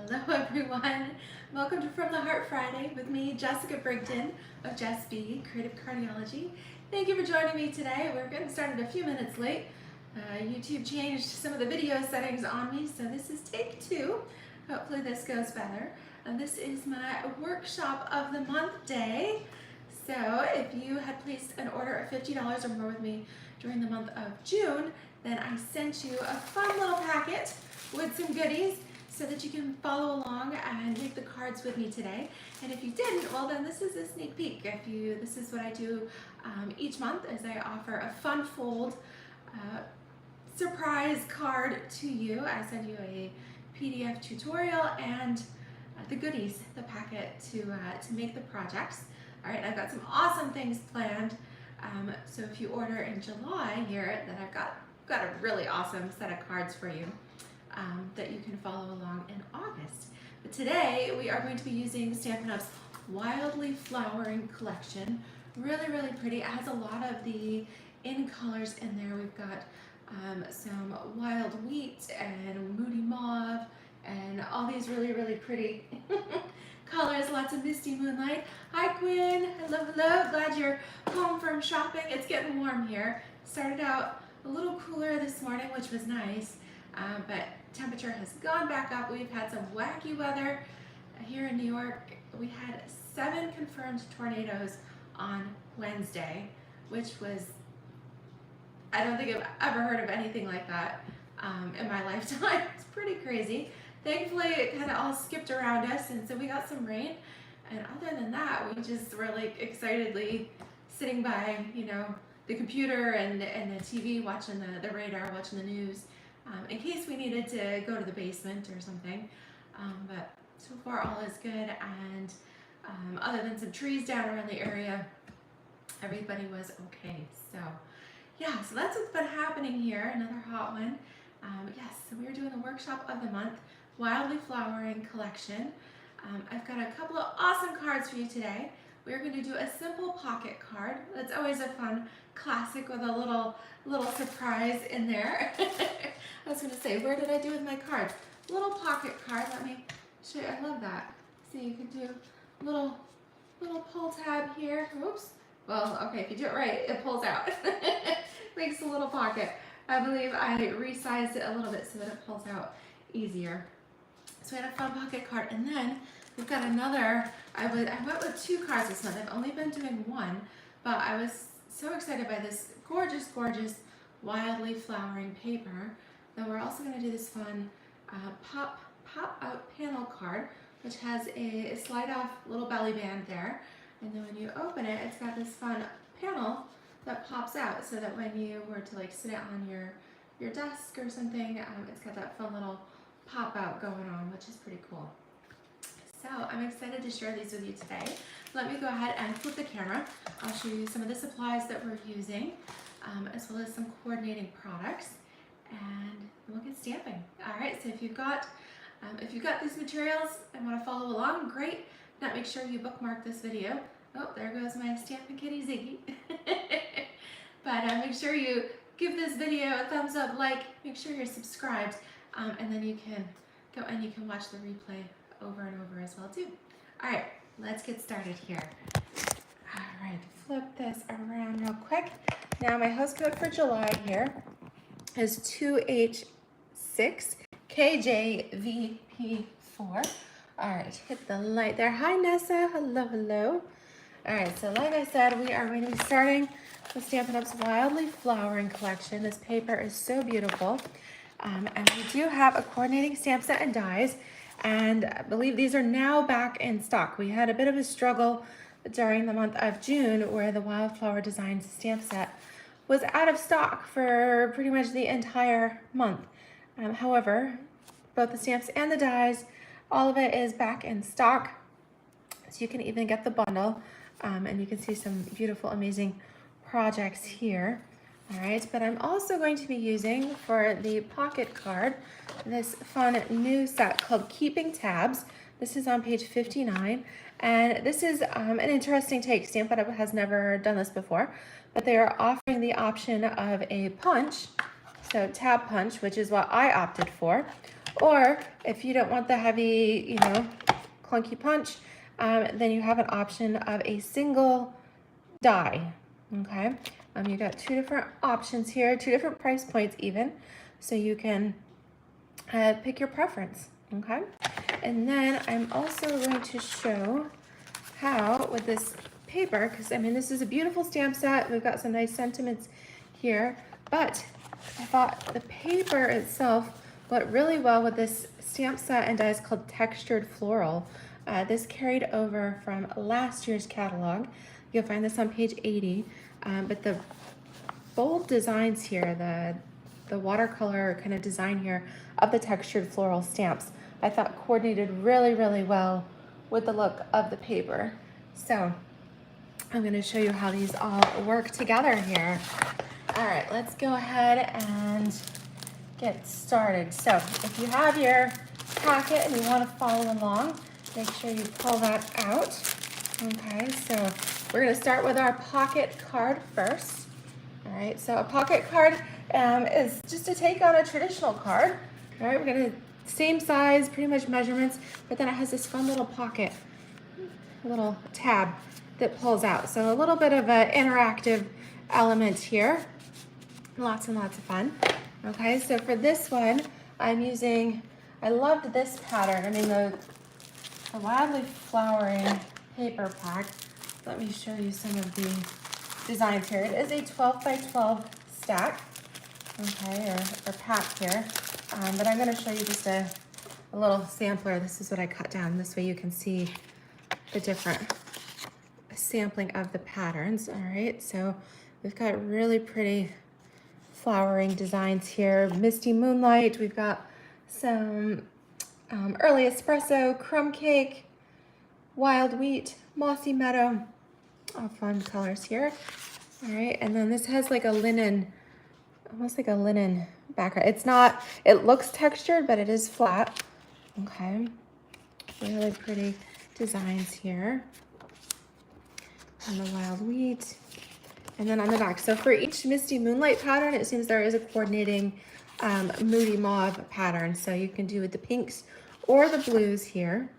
Hello everyone, welcome to From the Heart Friday with me, Jessica Brigden of JessBCreativeCardiology. Thank you for joining me today. We're getting started a few minutes late. YouTube changed some of the video settings on me, so this is take 2. Hopefully this goes better. And this is my workshop of the month day. So if you had placed an order of $50 or more with me during the month of June, then I sent you a fun little packet with some goodies so that you can follow along and make the cards with me today. And if you didn't, well then this is a sneak peek. This is what I do each month, as I offer a fun fold surprise card to you. I send you a PDF tutorial and the goodies, the packet to make the projects. All right, I've got some awesome things planned. So if you order in July here, then I've got a really awesome set of cards for you that you can follow along in August. But today we are going to be using Stampin' Up's Wildly Flowering collection. Really, really pretty. It has a lot of the in colors in there. We've got some wild wheat and moody mauve and all these really, really pretty colors, lots of misty moonlight. Hi Quinn, hello, hello. Glad you're home from shopping. It's getting warm here. Started out a little cooler this morning, which was nice, but temperature has gone back up. We've had some wacky weather here in New York. We had 7 confirmed tornadoes on Wednesday, which was, I don't think I've ever heard of anything like that in my lifetime. It's pretty crazy. Thankfully, it kind of all skipped around us, and so we got some rain. And other than that, we just were like excitedly sitting by, the computer and the TV, watching the radar, watching the news, in case we needed to go to the basement or something. But so far, all is good. And other than some trees down around the area, everybody was okay. So yeah, so that's what's been happening here. Another hot one. Yes, so we're doing the workshop of the month, Wildly Flowering collection. I've got a couple of awesome cards for you today. We're going to do a simple pocket card. That's always a fun classic with a little surprise in there. I was going to say, where did I do with my cards? Little pocket card. Let me show you. I love that. See, you can do a little pull tab here. Oops. Well, okay, if you do it right, it pulls out. Makes a little pocket. I believe I resized it a little bit so that it pulls out easier. So we had a fun pocket card, and then we've got another. I went with 2 cards this month. I've only been doing 1, but I was so excited by this gorgeous, gorgeous, wildly flowering paper that we're also going to do this fun pop out panel card, which has a slide off little belly band there, and then when you open it, it's got this fun panel that pops out, so that when you were to like sit it on your desk or something, it's got that fun little pop out going on, which is pretty cool. So I'm excited to share these with you today. Let me go ahead and flip the camera. I'll show you some of the supplies that we're using, as well as some coordinating products, and we'll get stamping. All right, so if you've got these materials and want to follow along, great. Now make sure you bookmark this video. Oh, there goes my Stampin' Kitty Ziggy. But make sure you give this video a thumbs up, make sure you're subscribed, and then you can go and you can watch the replay over and over as well too. All right, let's get started here. All right, flip this around real quick. Now my host code for July here is 2H6KJVP4. All right, hit the light there. Hi Nessa, hello, hello. All right, so like I said, we are going to be starting with Stampin' Up's Wildly Flowering collection. This paper is so beautiful. And we do have a coordinating stamp set and dies, and I believe these are now back in stock. We had a bit of a struggle during the month of June where the Wildflower Designs stamp set was out of stock for pretty much the entire month. However, both the stamps and the dies, all of it is back in stock. So you can even get the bundle, and you can see some beautiful, amazing projects here. All right, but I'm also going to be using for the pocket card this fun new set called Keeping Tabs. This is on page 59, and this is an interesting take. Stampin' Up has never done this before, but they are offering the option of a punch, so tab punch, which is what I opted for, Or if you don't want the heavy, you know, clunky punch, then you have an option of a single die, okay? You got two different options here, two different price points even, so you can pick your preference, okay? And then I'm also going to show how with this paper, because I mean this is a beautiful stamp set, we've got some nice sentiments here, but I thought the paper itself went really well with this stamp set and dies called Textured Floral. This carried over from last year's catalog. You'll find this on page 80, but the bold designs here, the watercolor kind of design here of the textured floral stamps, I thought coordinated really, really well with the look of the paper. So I'm going to show you how these all work together here. All right, let's go ahead and get started. So if you have your packet and you want to follow along, make sure you pull that out. Okay, so we're going to start with our pocket card first. All right, so a pocket card is just a take on a traditional card. All right, we're going to same size, pretty much measurements, but then it has this fun little pocket, little tab that pulls out. So a little bit of an interactive element here. Lots and lots of fun. Okay, so for this one, I'm using, I loved this pattern. I mean, the wildly flowering paper pack. Let me show you some of the designs here. It is a 12 by 12 stack, okay, or pack here. But I'm going to show you just a little sampler. This is what I cut down. This way you can see the different sampling of the patterns. All right, so we've got really pretty flowering designs here. Misty Moonlight. We've got some early espresso, crumb cake, wild wheat, mossy meadow. All fun colors here. All right, and then this has like a linen, almost like a linen background. It's not, it looks textured, but it is flat. Okay, really pretty designs here. And the wild wheat. And then on the back, so for each Misty Moonlight pattern, it seems there is a coordinating Moody Mauve pattern. So you can do with the pinks or the blues here,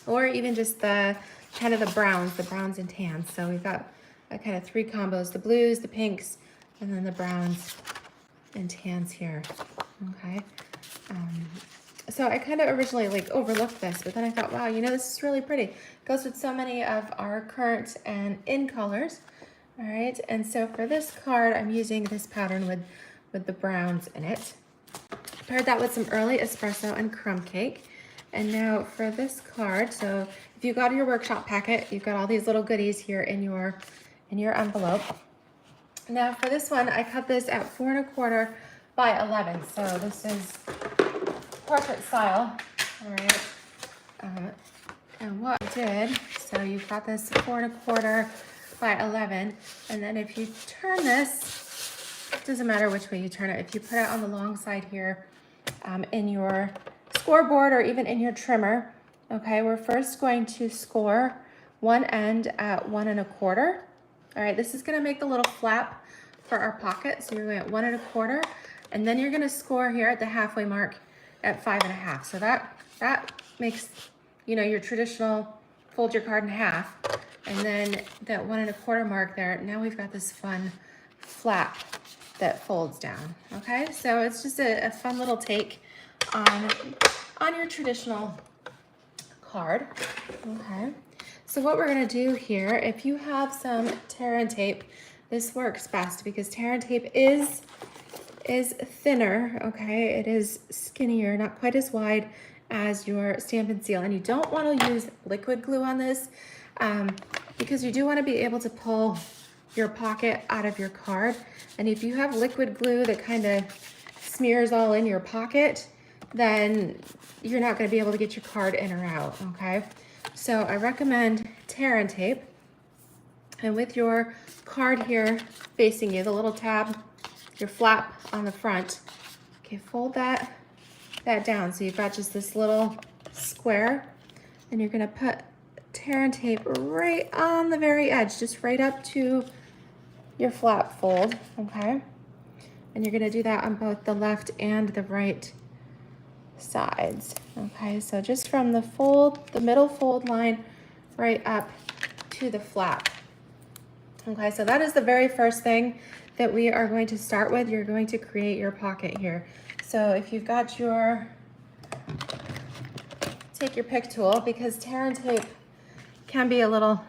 or even just the kind of the browns and tans. So we've got a kind of three combos, the blues, the pinks, and then the browns and tans here, okay? So I kind of originally like overlooked this, but then I thought, wow, you know, this is really pretty. It goes with so many of our current and in colors, all right? And so for this card, I'm using this pattern with the browns in it. Paired that with some early espresso and crumb cake. And now for this card, so if you got your workshop packet, you've got all these little goodies here in your envelope. Now for this one, I cut this at 4 1/4 by 11. So this is portrait style, all right? And what I did, so you've got this 4 1/4 by 11, and then if you turn this, it doesn't matter which way you turn it, if you put it on the long side here in your scoreboard or even in your trimmer, okay, we're first going to score one end at 1 1/4. All right, this is gonna make the little flap for our pocket. So you're going at 1 1/4, and then you're gonna score here at the halfway mark at 5 1/2. So that makes, you know, your traditional fold your card in half. And then that 1 1/4 mark there, now we've got this fun flap that folds down, okay? So it's just a fun little take on your traditional card, okay? So what we're gonna do here, if you have some tear and tape, this works best because tear and tape is thinner, okay? It is skinnier, not quite as wide as your Stampin' Seal. And you don't wanna use liquid glue on this because you do wanna be able to pull your pocket out of your card. And if you have liquid glue that kind of smears all in your pocket, then you're not gonna be able to get your card in or out, okay? So I recommend tear and tape. And with your card here facing you, the little tab, your flap on the front, okay, fold that down. So you've got just this little square, and you're gonna put tear and tape right on the very edge, just right up to your flap fold, okay? And you're gonna do that on both the left and the right sides. Okay, so just from the fold, the middle fold line right up to the flap. Okay, so that is the very first thing that we are going to start with. You're going to create your pocket here. So if you've got your, take your pick tool, because tear and tape can be a little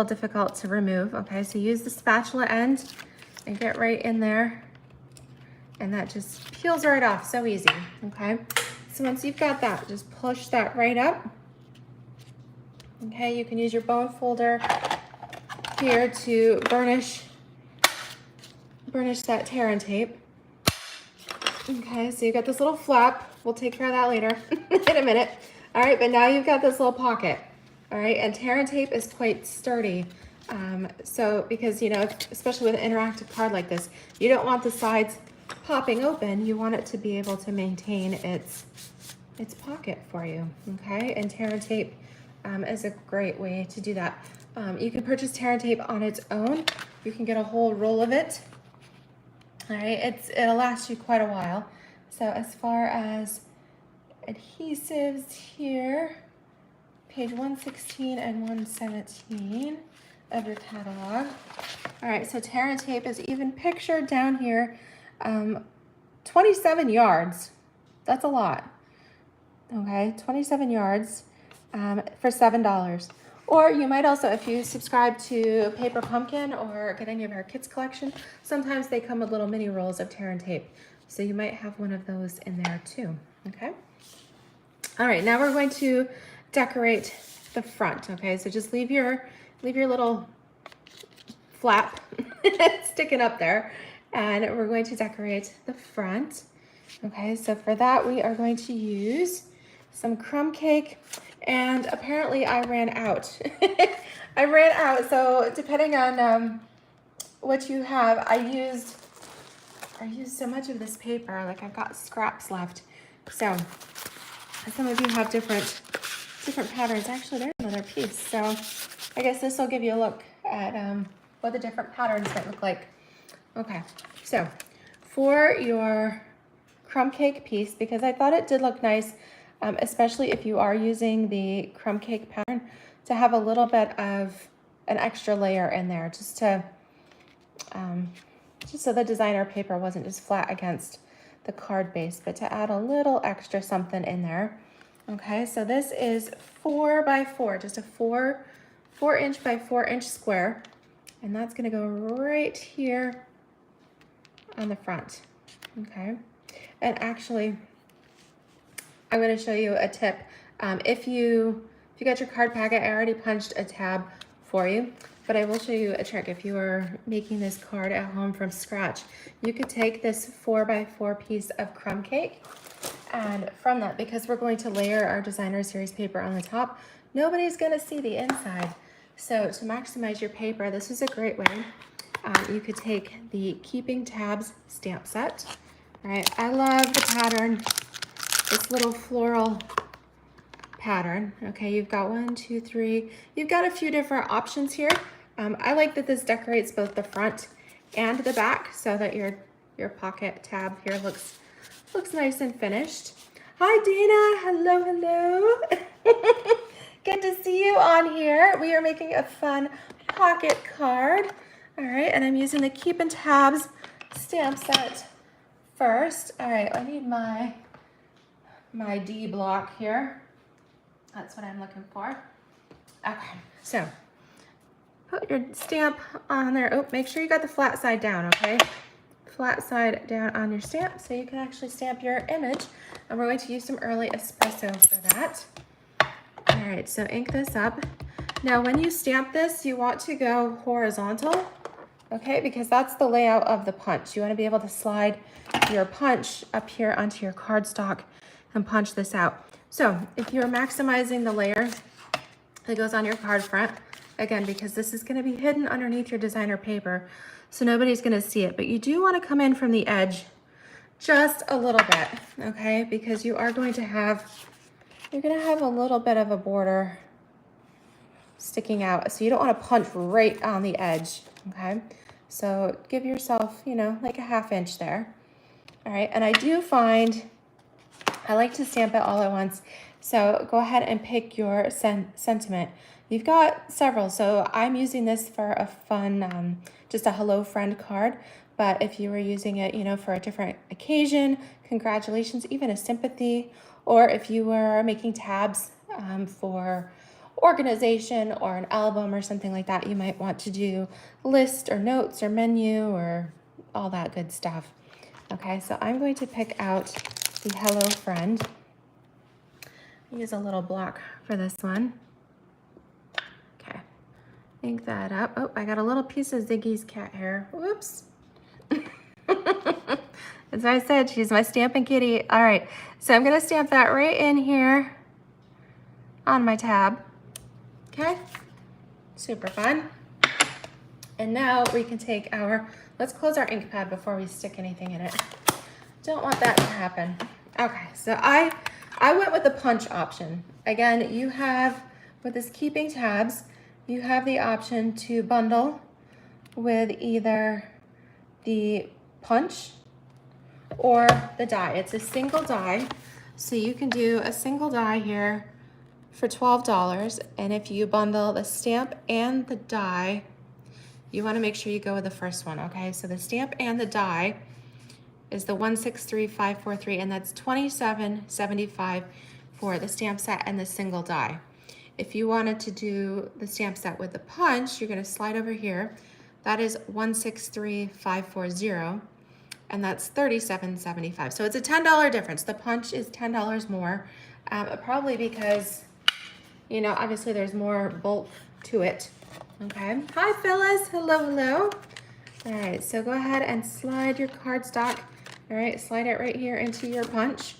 difficult to remove. Okay, so use the spatula end and get right in there, and that just peels right off, so easy. Okay, so once you've got that, just push that right up. Okay, you can use your bone folder here to burnish that tear and tape. Okay, so you've got this little flap. We'll take care of that later in a minute. All right, but now you've got this little pocket. All right, and tear and tape is quite sturdy. So because, you know, especially with an interactive card like this, you don't want the sides popping open. You want it to be able to maintain its pocket for you. Okay, and tear and tape is a great way to do that. You can purchase tear and tape on its own. You can get a whole roll of it. All right, it'll last you quite a while. So as far as adhesives here, page 116 and 117 of your catalog. All right, so tear and tape is even pictured down here, 27 yards. That's a lot. Okay, 27 yards for $7. Or you might also, if you subscribe to Paper Pumpkin or get any of our kits collection, sometimes they come with little mini rolls of tear and tape. So you might have one of those in there too, okay? All right, now we're going to decorate the front, okay? So just leave your little flap sticking up there, and we're going to decorate the front. Okay, so for that we are going to use some crumb cake, and apparently I ran out. I ran out, so depending on what you have, I used so much of this paper, like I've got scraps left. So some of you have different patterns. Actually, there's another piece. So I guess this will give you a look at what the different patterns might look like. Okay, so for your crumb cake piece, because I thought it did look nice, especially if you are using the crumb cake pattern, to have a little bit of an extra layer in there, just so the designer paper wasn't just flat against the card base, but to add a little extra something in there. Okay, so this is 4 by 4, just a 4 inch by 4 inch square, and that's going to go right here on the front. Okay, and actually I'm going to show you a tip. If you got your card packet, I already punched a tab for you, but I will show you a trick. If you are making this card at home from scratch, you could take this 4 by 4 piece of crumb cake, and from that, because we're going to layer our designer series paper on the top, nobody's going to see the inside. So to maximize your paper, this is a great way. You could take the Keeping Tabs stamp set. All right, I love the pattern, this little floral pattern. Okay, you've got 1, 2, 3. You've got a few different options here. I like that this decorates both the front and the back, so that your pocket tab here looks nice and finished. Hi Dana, hello. Good to see you on here. We are making a fun pocket card. All right, and I'm using the Keeping Tabs stamp set first. All right, I need my D block here. That's what I'm looking for. Okay, so put your stamp on there. Oh, make sure you got the flat side down, okay? Flat side down on your stamp so you can actually stamp your image. And we're going to use some early espresso for that. All right, so ink this up. Now when you stamp this, you want to go horizontal, okay? Because that's the layout of the punch. You want to be able to slide your punch up here onto your cardstock and punch this out. So if you're maximizing the layer that goes on your card front, again, because this is going to be hidden underneath your designer paper, so nobody's going to see it, but you do want to come in from the edge just a little bit, okay? Because you're going to have a little bit of a border sticking out, so you don't want to punch right on the edge, okay? So give yourself, like a 1/2 inch there. All right, and I do find I like to stamp it all at once. So go ahead and pick your sentiment. You've got several, so I'm using this for a fun, just a hello friend card. But if you were using it, you know, for a different occasion, congratulations, even a sympathy, or if you were making tabs for organization or an album or something like that, you might want to do list or notes or menu or all that good stuff. Okay, so I'm going to pick out the Hello Friend. Use a little block for this one. Okay, ink that up. Oh, I got a little piece of Ziggy's cat hair. Whoops. As I said, she's my Stampin' kitty. All right, so I'm gonna stamp that right in here on my tab. Okay, super fun. And now we can take our, let's close our ink pad before we stick anything in it. Don't want that to happen. Okay, so I went with the punch option. Again, you have, with this keeping tabs, you have the option to bundle with either the punch or the die. It's a single die, so you can do a single die here for $12, and if you bundle the stamp and the die, you want to make sure you go with the first one, okay? So the stamp and the die is the 163543, and that's $27.75 for the stamp set and the single die. If you wanted to do the stamp set with the punch, you're going to slide over here. That is 163540, and that's $37.75. So it's a $10 difference. The punch is $10 more, probably because, you know, obviously there's more bulk to it. Okay. Hi, Phyllis. Hello, hello. All right, so go ahead and slide your cardstock. All right, slide it right here into your punch.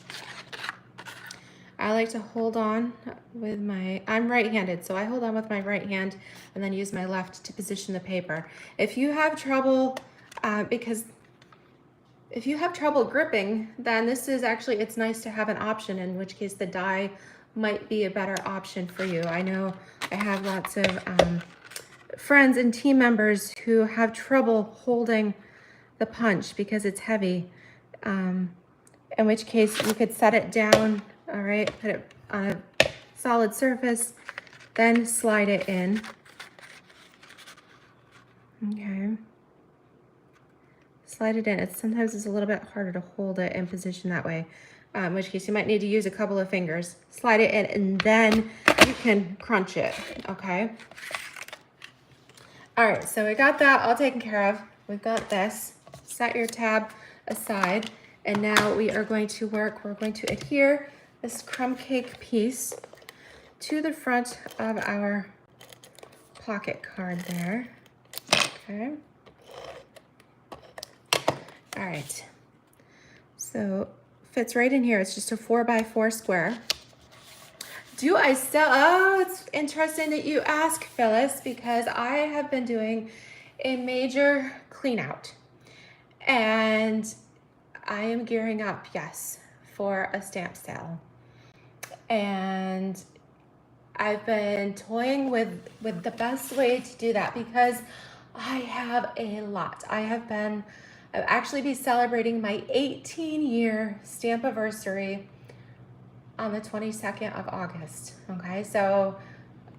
I like to hold on with my, I'm right-handed, so I hold on with my right hand and then use my left to position the paper. If you have trouble, if you have trouble gripping, then this is actually, it's nice to have an option, in which case the die might be a better option for you. I know I have lots of friends and team members who have trouble holding the punch because it's heavy, in which case you could set it down, all right, put it on a solid surface, then slide it in. Okay. Slide it in. Sometimes it's a little bit harder to hold it in position that way, in which case you might need to use a couple of fingers. Slide it in, and then you can crunch it, okay? All right, so we got that all taken care of. We've got this. Set your tab aside, and now we are going to work, we're going to adhere this crumb cake piece to the front of our pocket card there, okay? All right, so fits right in here. It's just a 4x4 square. Do I still, oh, it's interesting that you ask, Phyllis, because I have been doing a major clean out, and I am gearing up, yes, for a stamp sale. And I've been toying with the best way to do that because I have a lot. I'll actually be celebrating my 18-year stampiversary on the 22nd of August. Okay, so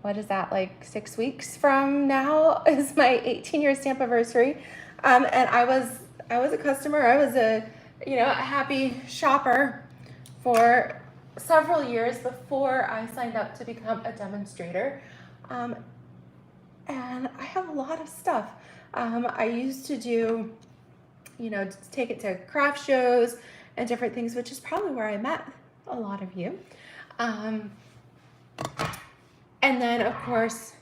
what is that, like 6 weeks from now is my 18-year stampiversary. And I was a customer. I was a happy shopper for several years before I signed up to become a demonstrator. And I have a lot of stuff. I used to do, take it to craft shows and different things, which is probably where I met a lot of you. And then of course,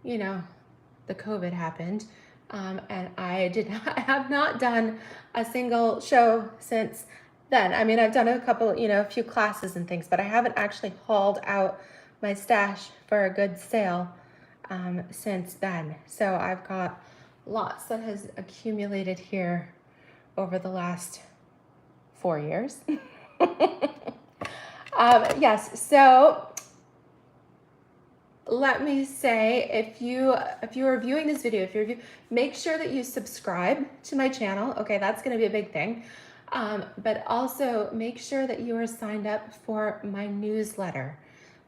the COVID happened. And I have not done a single show since then. I mean, I've done a couple, a few classes and things, but I haven't actually hauled out my stash for a good sale since then. So I've got lots that has accumulated here over the last 4 years. Yes, so let me say, if you are viewing this video, make sure that you subscribe to my channel. Okay, that's going to be a big thing. but also make sure that you are signed up for my newsletter,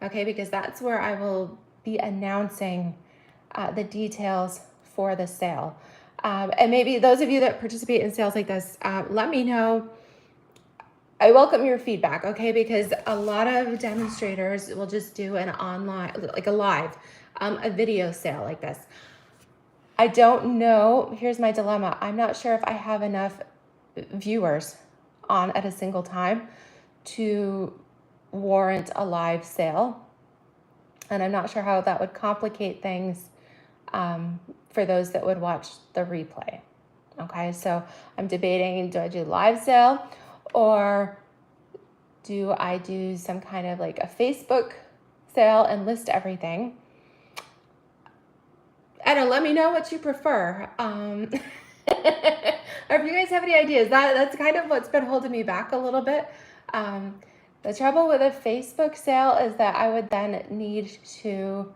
okay? Because that's where I will be announcing the details for the sale. And maybe those of you that participate in sales like this, let me know. I welcome your feedback, okay? Because a lot of demonstrators will just do an online, like a live, a video sale like this. I don't know, here's my dilemma. I'm not sure if I have enough viewers on at a single time to warrant a live sale. And I'm not sure how that would complicate things for those that would watch the replay. Okay, so I'm debating, do I do live sale or do I do some kind of like a Facebook sale and list everything? I don't know, let me know what you prefer. Or if you guys have any ideas, that's kind of what's been holding me back a little bit. The trouble with a Facebook sale is that I would then need to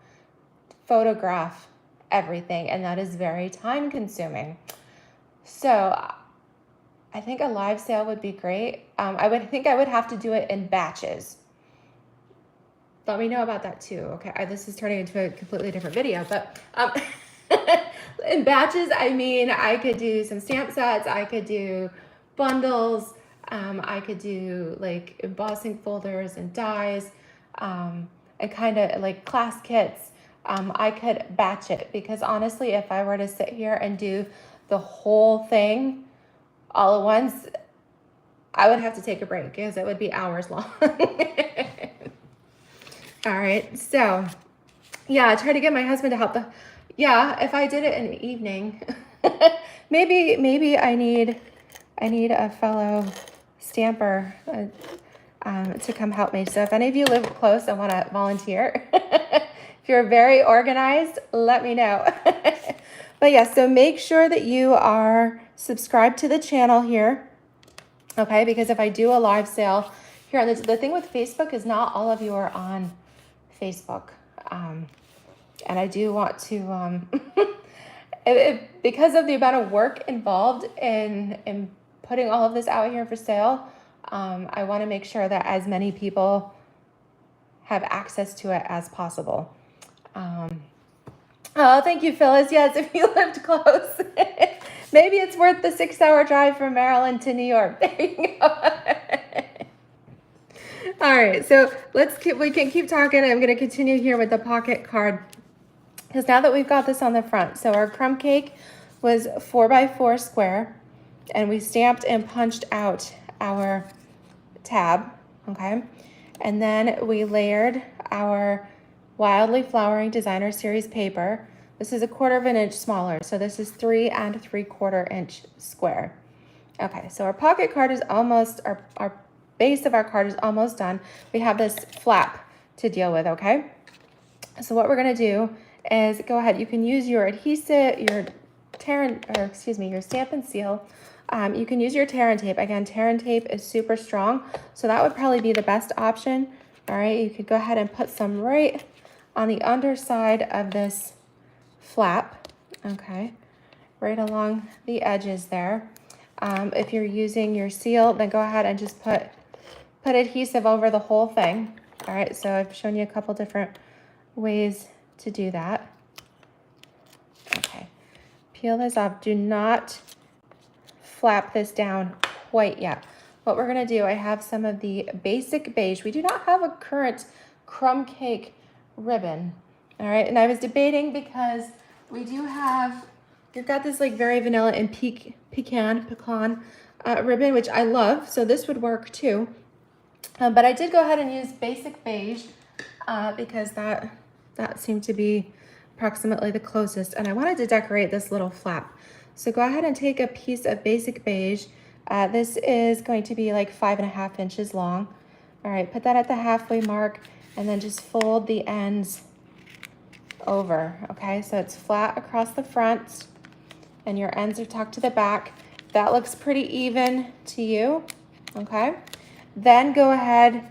photograph everything, and that is very time consuming. So I think a live sale would be great. I would have to do it in batches. Let me know about that too. Okay, this is turning into a completely different video, but in batches, I mean, I could do some stamp sets, I could do bundles, I could do like embossing folders and dies, and kind of like class kits. I could batch it because honestly, if I were to sit here and do the whole thing all at once, I would have to take a break because it would be hours long. All right, so yeah, try to get my husband to help. Yeah, if I did it in the evening, maybe I need a fellow stamper to come help me. So if any of you live close and want to volunteer, if you're very organized, let me know. But yeah, so make sure that you are subscribed to the channel here, okay? Because if I do a live sale here, and the thing with Facebook is not all of you are on Facebook. And I do want to, because of the amount of work involved in putting all of this out here for sale, I want to make sure that as many people have access to it as possible. Oh, thank you, Phyllis. Yes, if you lived close, maybe it's worth the 6-hour drive from Maryland to New York. There you go. All right, so we can keep talking. I'm going to continue here with the pocket card because now that we've got this on the front, so our crumb cake was 4x4 square, and we stamped and punched out our tab, okay? And then we layered our Wildly Flowering Designer Series paper. This is 1/4 inch smaller, so this is 3 3/4 inch square. Okay, so our pocket card is almost, our base of our card is almost done. We have this flap to deal with, okay? So what we're gonna do is go ahead, you can use your adhesive, your Stampin' Seal. You can use your tear and tape. Again, tear and tape is super strong, so that would probably be the best option. All right, you could go ahead and put some right on the underside of this flap, okay? Right along the edges there. If you're using your seal, then go ahead and just put adhesive over the whole thing. All right, so I've shown you a couple different ways to do that. Okay, peel this off. Do not flap this down quite yet. What we're gonna do, I have some of the basic beige. We do not have a current crumb cake ribbon. All right, and I was debating because we do have, you've got this like very vanilla and pecan ribbon, which I love, so this would work too. But I did go ahead and use basic beige because that seemed to be approximately the closest, and I wanted to decorate this little flap. So go ahead and take a piece of basic beige. This is going to be like 5.5 inches long. All right, put that at the halfway mark and then just fold the ends over, okay? So it's flat across the front and your ends are tucked to the back. That looks pretty even to you, okay? Then go ahead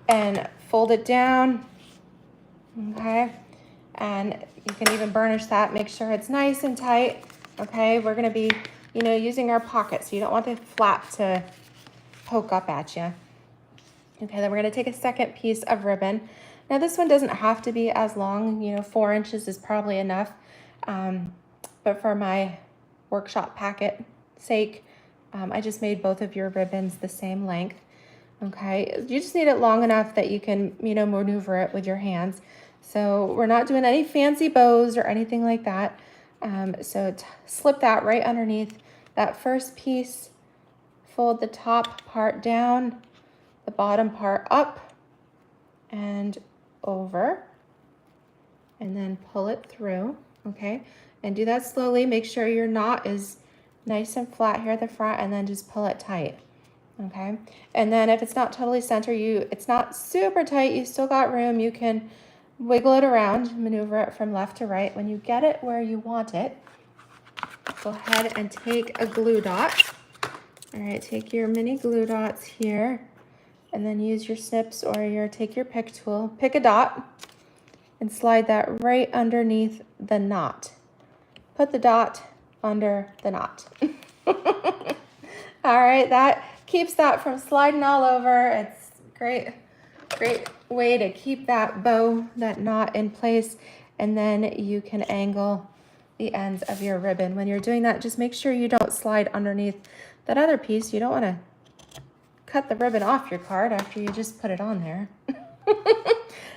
and fold it down, okay? And you can even burnish that, make sure it's nice and tight, okay? We're gonna be you know, using our pocket. So you don't want the flap to poke up at you. Okay, then we're gonna take a second piece of ribbon. Now this one doesn't have to be as long, you know, 4 inches is probably enough. But for my workshop packet sake, I just made both of your ribbons the same length. Okay, you just need it long enough that you can, you know, maneuver it with your hands. So we're not doing any fancy bows or anything like that. So slip that right underneath that first piece, fold the top part down, the bottom part up and over, and then pull it through, okay? And do that slowly. Make sure your knot is nice and flat here at the front, and then just pull it tight, okay? And then if it's not totally centered, it's not super tight, you still got room, you can wiggle it around, maneuver it from left to right. When you get it where you want it, go ahead and take a glue dot. All right, take your mini glue dots here, and then use your snips or take your pick tool, pick a dot, and slide that right underneath the knot. Put the dot under the knot. All right, that keeps that from sliding all over. It's great way to keep that bow, that knot in place, and then you can angle the ends of your ribbon. When you're doing that, just make sure you don't slide underneath that other piece. You don't want to cut the ribbon off your card after you just put it on there.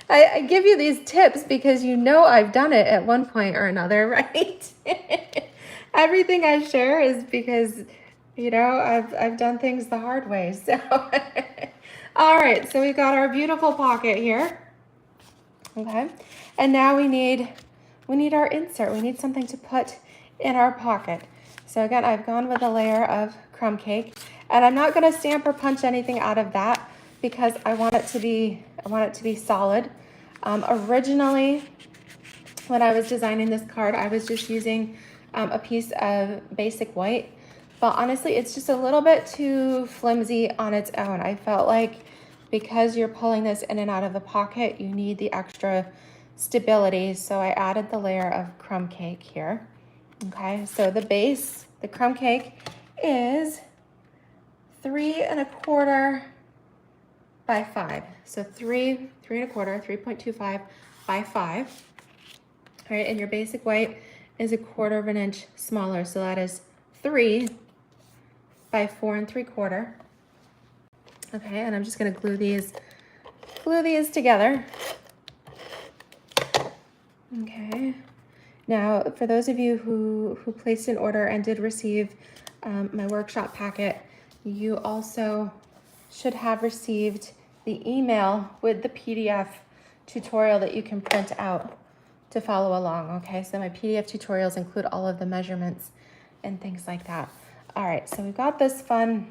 I give you these tips because you know I've done it at one point or another, right? Everything I share is because, you know, I've done things the hard way. So, all right, so we've got our beautiful pocket here, okay? And now we need our insert. We need something to put in our pocket. So again, I've gone with a layer of crumb cake, and I'm not going to stamp or punch anything out of that because I want it to be solid. Originally, when I was designing this card, I was just using a piece of basic white, but honestly, it's just a little bit too flimsy on its own. I felt like because you're pulling this in and out of the pocket, you need the extra stability, so I added the layer of crumb cake here. Okay, so the base, the crumb cake, is 3 1/4 by 5. So 3 1/4, 3.25 by 5. All right, and your basic white is 1/4 inch smaller, so that is 3 by 4 3/4. Okay, and I'm just gonna glue these together. Okay. Now, for those of you who placed an order and did receive my workshop packet, you also should have received the email with the PDF tutorial that you can print out to follow along, okay? So my PDF tutorials include all of the measurements and things like that. All right, so we've got this fun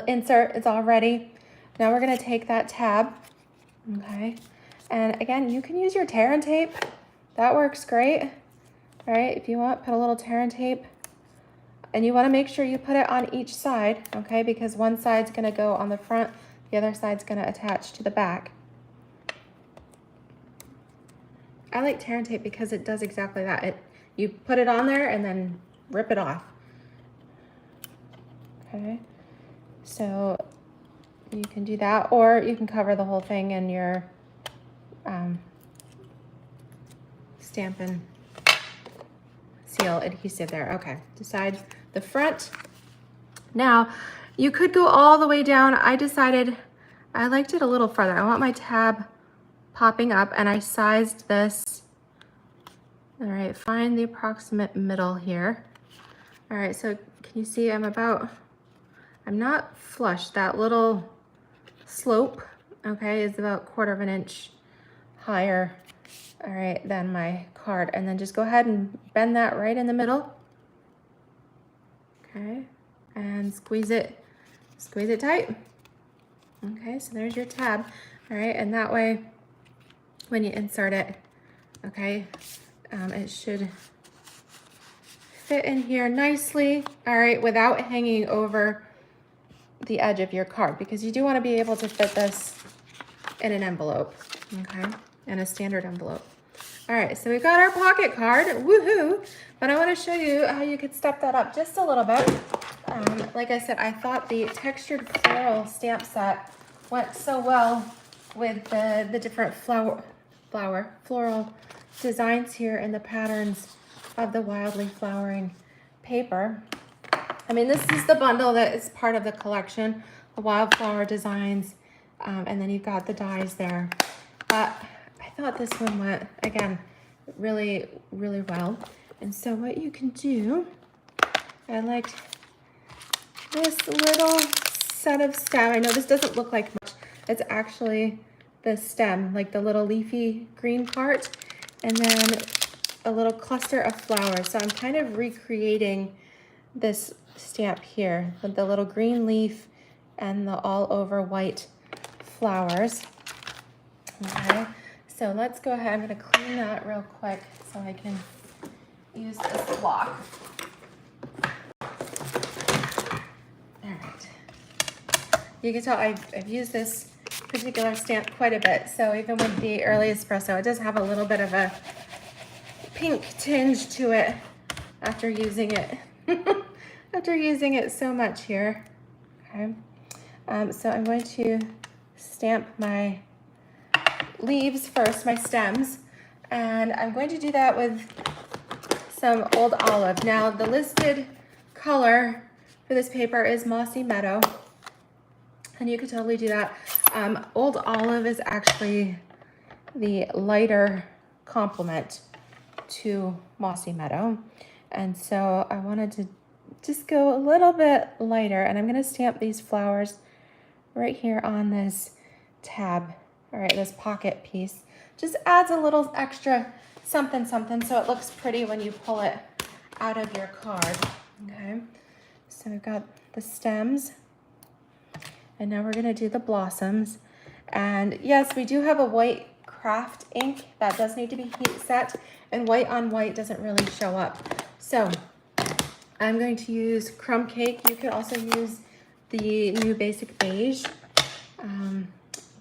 insert, it's all ready. Now we're gonna take that tab, okay? And again, you can use your tear and tape. That works great. All right, if you want, put a little tear and tape. And you wanna make sure you put it on each side, okay? Because one side's gonna go on the front, the other side's gonna attach to the back. I like tear and tape because it does exactly that. You put it on there and then rip it off. Okay, so you can do that, or you can cover the whole thing in your Stampin' seal adhesive there. Okay, decide the front. Now, you could go all the way down. I decided I liked it a little farther. I want my tab popping up, and I sized this. All right, find the approximate middle here. All right, so can you see I'm not flush. That little slope, okay, is about 1/4 inch higher, all right, than my card. And then just go ahead and bend that right in the middle. Okay, and squeeze it tight. Okay, so there's your tab. All right, and that way, when you insert it, okay, it should fit in here nicely, all right, without hanging over the edge of your card, because you do want to be able to fit this in an envelope, okay, in a standard envelope. All right, so we got our pocket card, woohoo! But I want to show you how you could step that up just a little bit. Like I said, I thought the textured floral stamp set went so well with the different floral designs here and the patterns of the wildly flowering paper. I mean, this is the bundle that is part of the collection, the wildflower designs, and then you've got the dies there. But I thought this one went, again, really, really well. And so what you can do, I liked this little set of stem. I know this doesn't look like much. It's actually the stem, like the little leafy green part, and then a little cluster of flowers. So I'm kind of recreating this stamp here with the little green leaf and the all over white flowers. Okay, so let's go ahead. I'm going to clean that real quick so I can use this block. All right. You can tell I've used this particular stamp quite a bit. So even with the early espresso, it does have a little bit of a pink tinge to it after using it. After using it so much here. Okay. So I'm going to stamp my leaves first, my stems, and I'm going to do that with some Old Olive. Now the listed color for this paper is Mossy Meadow, and you could totally do that. Old Olive is actually the lighter complement to Mossy Meadow, and so I wanted to just go a little bit lighter, and I'm going to stamp these flowers right here on this tab. All right, this pocket piece just adds a little extra something something so it looks pretty when you pull it out of your card. Okay, so we've got the stems, and now we're going to do the blossoms. And yes, we do have a white craft ink that does need to be heat set, and white on white doesn't really show up. So I'm going to use Crumb Cake. You could also use the new Basic Beige.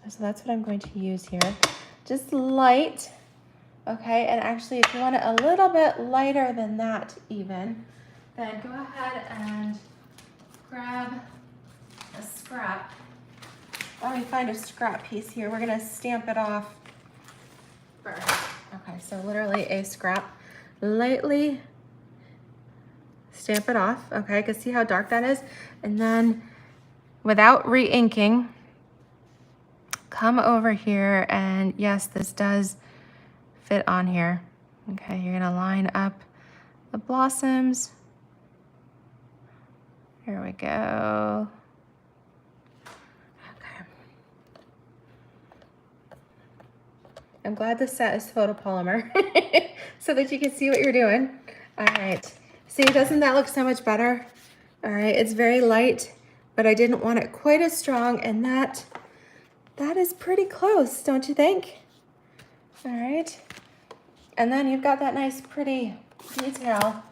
So that's what I'm going to use here. Just light, okay? And actually, if you want it a little bit lighter than that even, then go ahead and grab a scrap. Let me find a scrap piece here. We're gonna stamp it off first. Okay, so literally a scrap. Lightly stamp it off, okay? You can see how dark that is. And then without re-inking, come over here, and yes, this does fit on here. Okay, you're gonna line up the blossoms. Here we go. Okay. I'm glad the set is photopolymer so that you can see what you're doing. All right, see, doesn't that look so much better? All right, it's very light, but I didn't want it quite as strong, and that is pretty close, don't you think? All right. And then you've got that nice pretty detail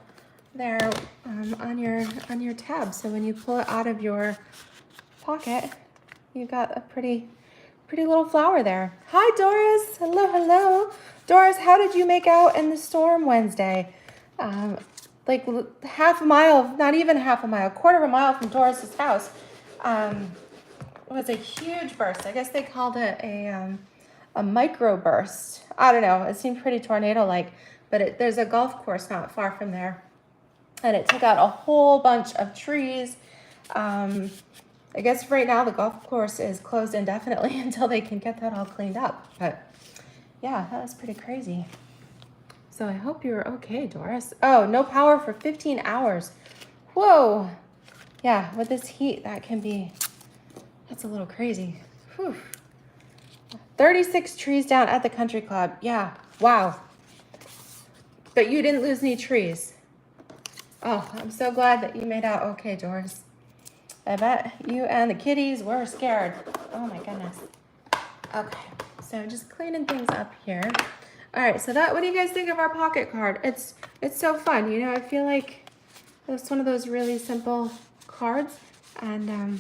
there on your tab. So when you pull it out of your pocket, you've got a pretty little flower there. Hi, Doris. Hello, hello. Doris, how did you make out in the storm Wednesday? Like half a mile, not even half a mile, quarter of a mile from Doris's house. It was a huge burst. I guess they called it a micro burst. I don't know. It seemed pretty tornado-like, but there's a golf course not far from there, and it took out a whole bunch of trees. I guess right now the golf course is closed indefinitely until they can get that all cleaned up. But yeah, that was pretty crazy. So I hope you're okay, Doris. Oh, no power for 15 hours. Whoa. Yeah, with this heat, that's a little crazy. Whew. 36 trees down at the country club. Yeah, wow. But you didn't lose any trees. Oh, I'm so glad that you made out okay, Doris. I bet you and the kitties were scared. Oh my goodness. Okay, so just cleaning things up here. All right, so what do you guys think of our pocket card? It's so fun, you know. I feel like it's one of those really simple cards, and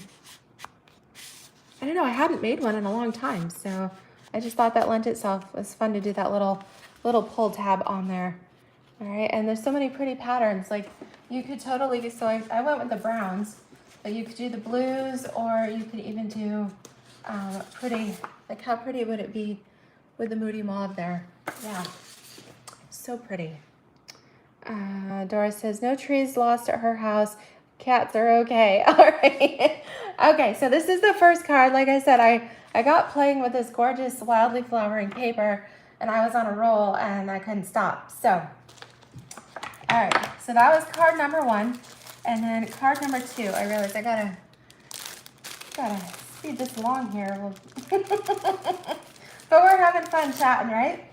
I don't know, I hadn't made one in a long time, so I just thought that lent itself. It was fun to do that little little pull tab on there. All right, and there's so many pretty patterns. Like you could totally, so I went with the browns, but you could do the blues, or you could even do pretty, like how pretty would it be with the moody mauve there? Yeah, so pretty. Dora says, no trees lost at her house. Cats are okay. All right. Okay, so this is the first card. Like I said, I got playing with this gorgeous wildly flowering paper, and I was on a roll and I couldn't stop. So, all right, so that was card number 1. And then card number 2, I realized I gotta speed this along here. But we're having fun chatting, right?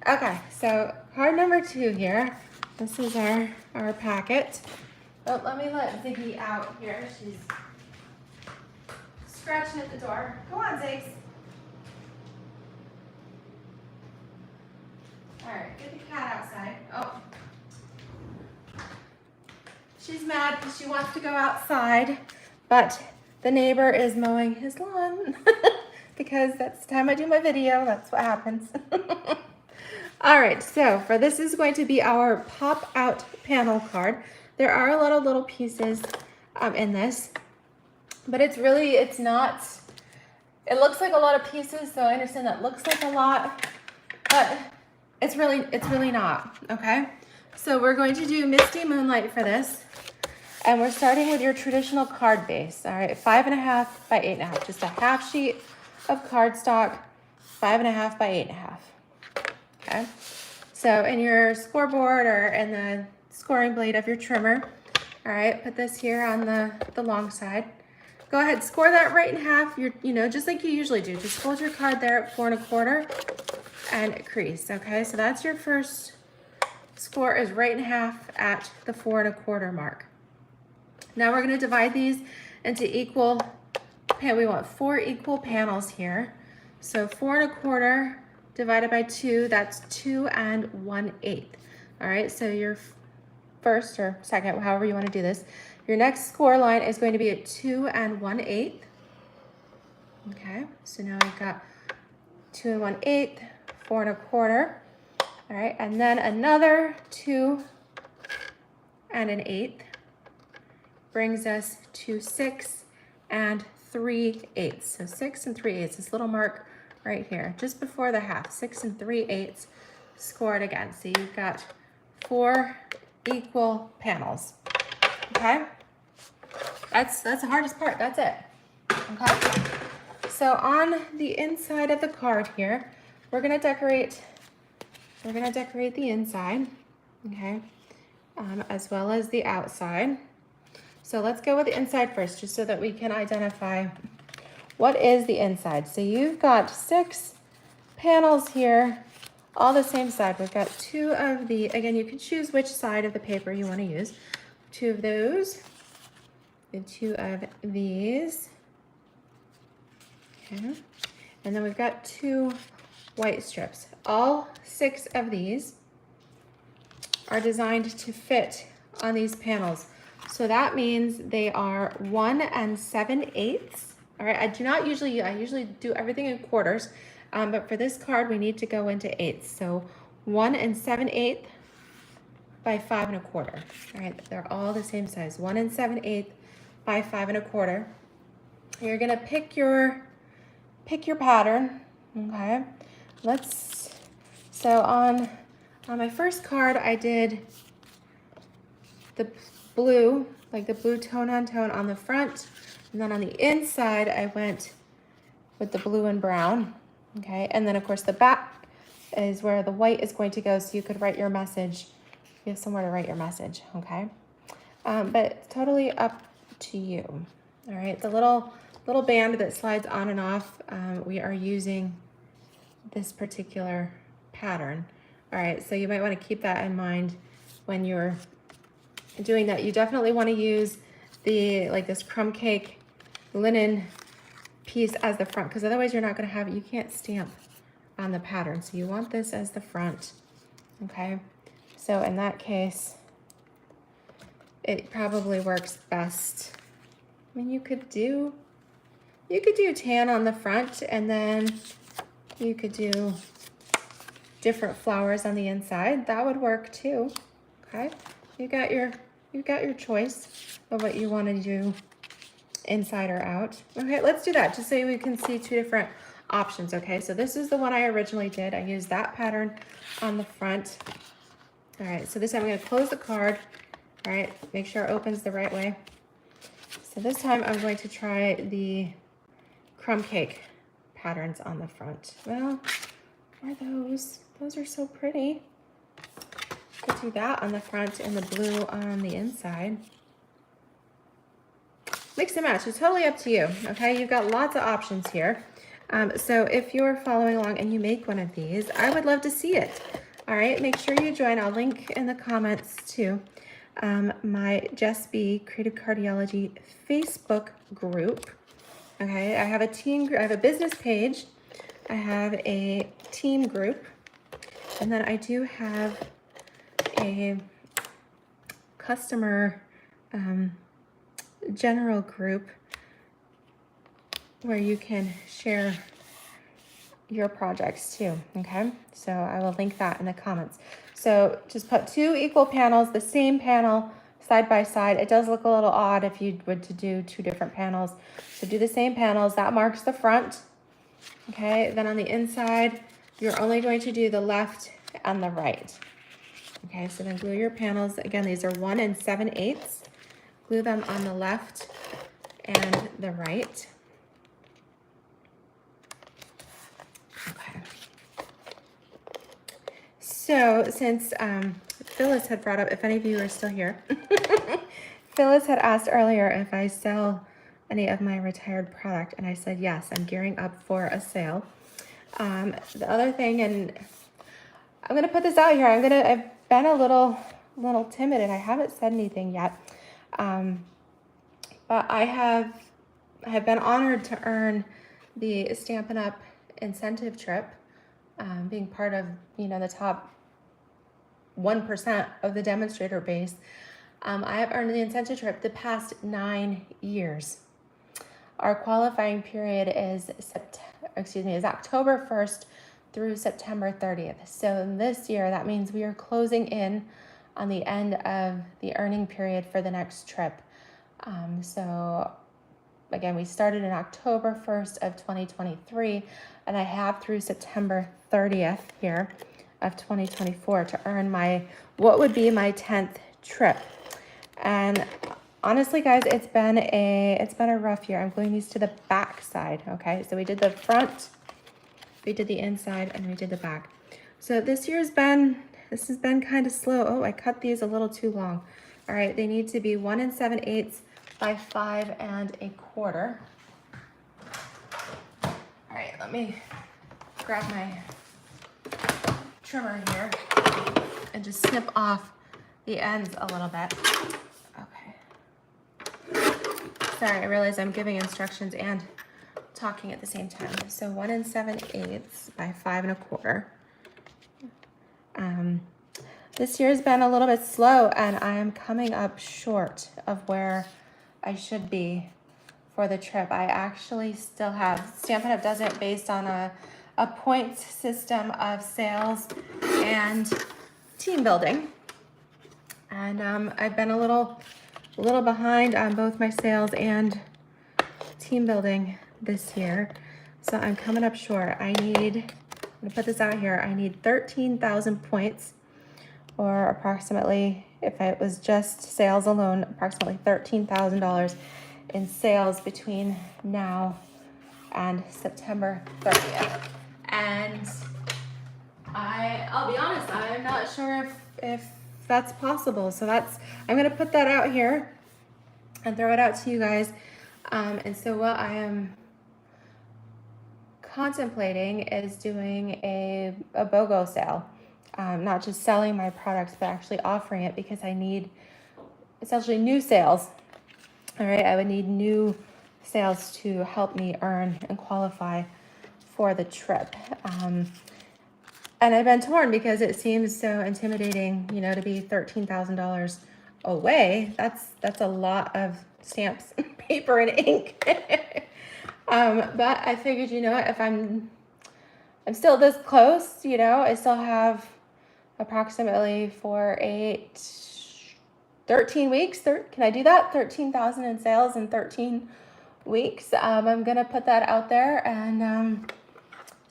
Okay, so card number 2 here. This is our packet. Oh, let me let Ziggy out here. She's scratching at the door. Go on, Ziggs. All right, get the cat outside. Oh. She's mad because she wants to go outside, but the neighbor is mowing his lawn because that's the time I do my video. That's what happens. All right, so for this is going to be our pop out panel card. There are a lot of little pieces in this, but it's not, it looks like a lot of pieces, so I understand that looks like a lot, but it's really not, okay? So we're going to do Misty Moonlight for this, and we're starting with your traditional card base, all right? 5.5 by 8.5, just a half sheet of cardstock, 5.5 by 8.5. Okay, so in your scoreboard or in the scoring blade of your trimmer, all right, put this here on the long side. Go ahead, score that right in half. Just like you usually do. Just fold your card there at 4 1/4 and crease. Okay, so that's your first score, is right in half at the 4 1/4 mark. Now we're going to divide these into equal. We want 4 equal panels here. So 4 1/4. Divided by 2, that's 2 1/8. All right, so your first or second, however you want to do this, your next score line is going to be at 2 1/8. Okay, so now we've got 2 1/8, 4 1/4. All right, and then another 2 1/8 brings us to 6 3/8. So 6 3/8, this little mark right here, just before the half, 6 3/8, score it again. So you've got 4 equal panels, okay? That's the hardest part, that's it, okay? So on the inside of the card here, we're gonna decorate the inside, okay? As well as the outside. So let's go with the inside first, just so that we can identify what is the inside. So you've got 6 panels here, all the same side. We've got 2 of the, again, you can choose which side of the paper you want to use. 2 of those, and 2 of these. Okay. And then we've got 2 white strips. All 6 of these are designed to fit on these panels. So that means they are 1 7/8. All right, I usually do everything in quarters, but for this card, we need to go into 8ths. So 1 7/8 by 5 1/4. All right, they're all the same size. 1 7/8 by 5 1/4. You're gonna pick your pattern. Okay, so on my first card, I did the blue, like the blue tone on tone on the front. And then on the inside, I went with the blue and brown, okay? And then, of course, the back is where the white is going to go, so you could write your message. You have somewhere to write your message, okay? But it's totally up to you, all right? The little band that slides on and off, we are using this particular pattern. All right, so you might want to keep that in mind when you're doing that. You definitely want to use this crumb cake linen piece as the front, because otherwise you're not going to have it. You can't stamp on the pattern, so you want this as the front, okay? So in that case, it probably works best. I mean, you could do tan on the front, and then you could do different flowers on the inside, that would work too. Okay, you got your choice of what you want to do inside or out. Okay, let's do that just so we can see two different options. Okay, so this is the one I originally did. I used that pattern on the front. All right, so this time I'm going to close the card. All right, make sure it opens the right way. So this time I'm going to try the crumb cake patterns on the front. Well, are those are so pretty. Could do that on the front and the blue on the inside. Mix and match, it's totally up to you, okay? You've got lots of options here. So if you're following along and you make one of these, I would love to see it. All right, make sure you join. I'll link in the comments too my JessBCreativeCardiology Facebook group. Okay, I have a team group, I have a business page, I have a team group, and then I do have a customer general group where you can share your projects too, okay? So I will link that in the comments. So just put two equal panels, the same panel side by side. It does look a little odd if you were to do two different panels. So do the same panels, that marks the front, okay? Then on the inside, you're only going to do the left and the right. Okay, so then glue your panels. Again, these are 1 7/8. Glue them on the left and the right. Okay. So since Phyllis had brought up, if any of you are still here, Phyllis had asked earlier if I sell any of my retired product, and I said yes, I'm gearing up for a sale. The other thing, and I'm gonna put this out here, I've been a little timid and I haven't said anything yet, but I have been honored to earn the Stampin' Up! Incentive trip, being part of, the top 1% of the demonstrator base. I have earned the incentive trip the past 9 years. Our qualifying period is October 1st through September 30th. So this year, that means we are closing in on the end of the earning period for the next trip. So again, we started in October 1st of 2023, and I have through September 30th here of 2024 to earn what would be my 10th trip. And honestly, guys, it's been a rough year. I'm gluing these to the back side, okay? So we did the front, we did the inside, and we did the back. So this has been kind of slow. Oh, I cut these a little too long. All right, they need to be 1 7/8 by 5 1/4. All right, let me grab my trimmer here and just snip off the ends a little bit. Okay. Sorry, I realize I'm giving instructions and talking at the same time. So 1 7/8 by 5 1/4. This year's been a little bit slow, and I am coming up short of where I should be for the trip. I actually still have, Stampin' Up! Does it based on a points system of sales and team building. And I've been a little behind on both my sales and team building this year. So I'm coming up short. I'm gonna put this out here. I need 13,000 points, or approximately, if it was just sales alone, approximately $13,000 in sales between now and September 30th. And I'll be honest, I'm not sure if that's possible. So I'm gonna put that out here and throw it out to you guys. And so what I am contemplating is doing a BOGO sale. Not just selling my products, but actually offering it, because I need essentially new sales. All right, I would need new sales to help me earn and qualify for the trip. And I've been torn because it seems so intimidating, to be $13,000 away. That's a lot of stamps, paper, and ink. But I figured, if I'm still this close, you know. I still have approximately 4, 8, 13 weeks. Can I do that? 13,000 in sales in 13 weeks. I'm gonna put that out there and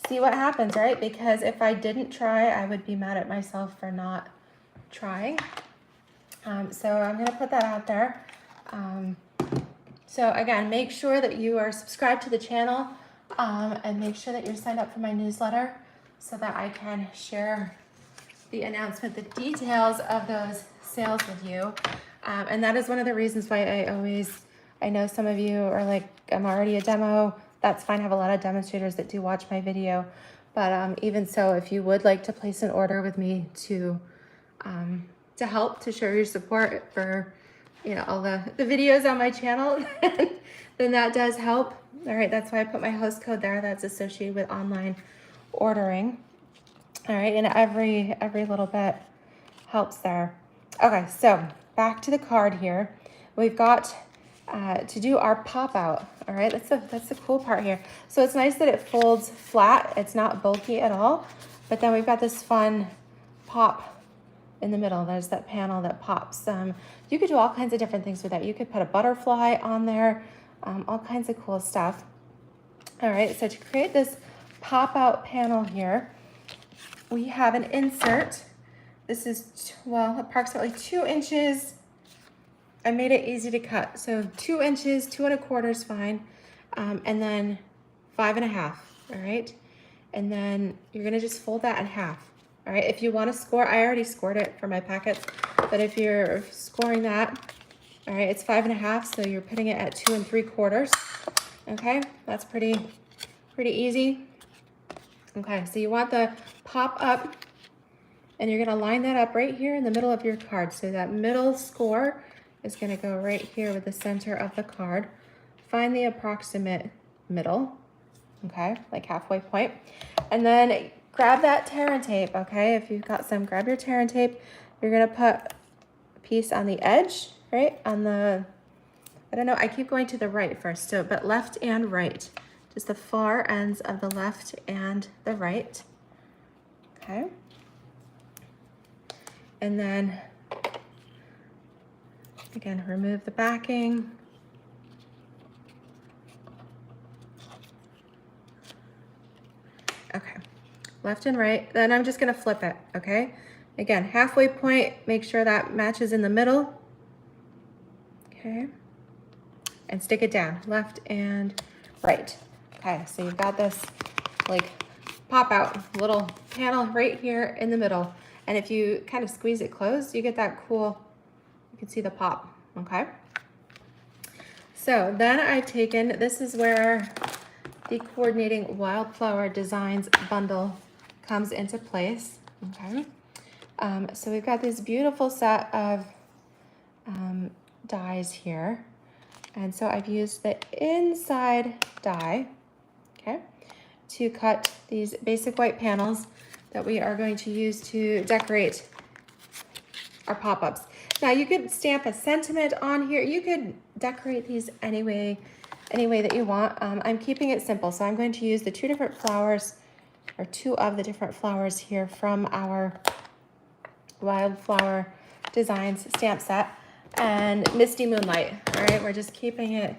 see what happens, right? Because if I didn't try, I would be mad at myself for not trying. So I'm gonna put that out there. So again, make sure that you are subscribed to the channel and make sure that you're signed up for my newsletter so that I can share the announcement, the details of those sales with you. And that is one of the reasons why I know some of you are like, I'm already a demo. That's fine. I have a lot of demonstrators that do watch my video. But even so, if you would like to place an order with me to help, to show your support for, you know, all the videos on my channel, then that does help. All right, that's why I put my host code there. That's associated with online ordering. All right, and every little bit helps there. Okay, so back to the card here. We've got to do our pop out. All right, that's the cool part here. So it's nice that it folds flat. It's not bulky at all. But then we've got this fun pop in the middle. There's that panel that pops. You could do all kinds of different things with that. You could put a butterfly on there, all kinds of cool stuff. All right, so to create this pop out panel here, we have an insert. This is, well, approximately 2 inches. I made it easy to cut. So 2 inches, 2 1/4 is fine. And then 5 1/2, all right? And then you're gonna just fold that in half, all right? If you wanna score, I already scored it for my packets, but if you're scoring that, all right, it's 5 1/2, so you're putting it at 2 3/4, okay? That's pretty easy. Okay, so you want the pop up, and you're gonna line that up right here in the middle of your card. So that middle score is gonna go right here with the center of the card. Find the approximate middle, okay, like halfway point. And then grab that tear and tape, okay? If you've got some, grab your tear and tape. You're gonna put a piece on the edge, right? On the, I don't know, I keep going to the right first, so, but left and right. Just the far ends of the left and the right, okay? And then, again, remove the backing. Okay, left and right. Then I'm just gonna flip it, okay? Again, halfway point, make sure that matches in the middle, okay? And stick it down, left and right. Okay, so you've got this like pop out little panel right here in the middle. And if you kind of squeeze it closed, you get that cool, you can see the pop, okay? So then I've taken, this is where the coordinating wildflower designs bundle comes into place, okay? So we've got this beautiful set of dies here. And so I've used the inside die, okay, to cut these basic white panels that we are going to use to decorate our pop-ups. Now you could stamp a sentiment on here. You could decorate these any way that you want. I'm keeping it simple, so I'm going to use the 2 different flowers, or 2 of the different flowers here from our Wildflower Designs stamp set, and Misty Moonlight. All right, we're just keeping it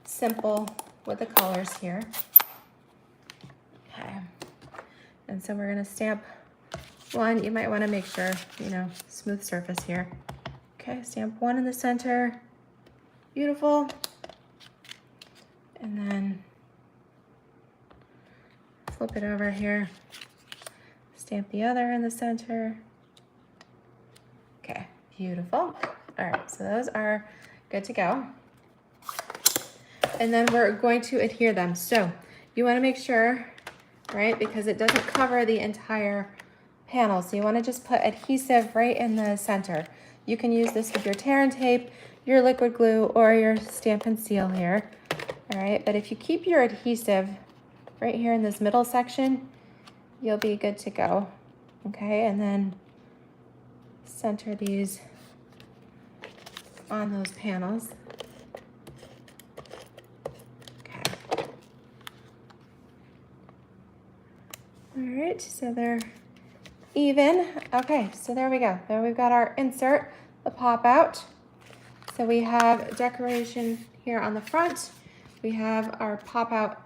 simple with the colors here. Okay, and so we're gonna stamp one. You might wanna make sure, you know, smooth surface here. Okay, stamp one in the center. Beautiful. And then flip it over here. Stamp the other in the center. Okay, beautiful. All right, so those are good to go. And then we're going to adhere them. So you wanna make sure, right, because it doesn't cover the entire panel. So you wanna just put adhesive right in the center. You can use this with your tear and tape, your liquid glue, or your Stampin' Seal here. All right, but if you keep your adhesive right here in this middle section, you'll be good to go. Okay, and then center these on those panels. Okay. All right, so they're even. Okay, so there we go. There we've got our insert, the pop out. So we have decoration here on the front. We have our pop out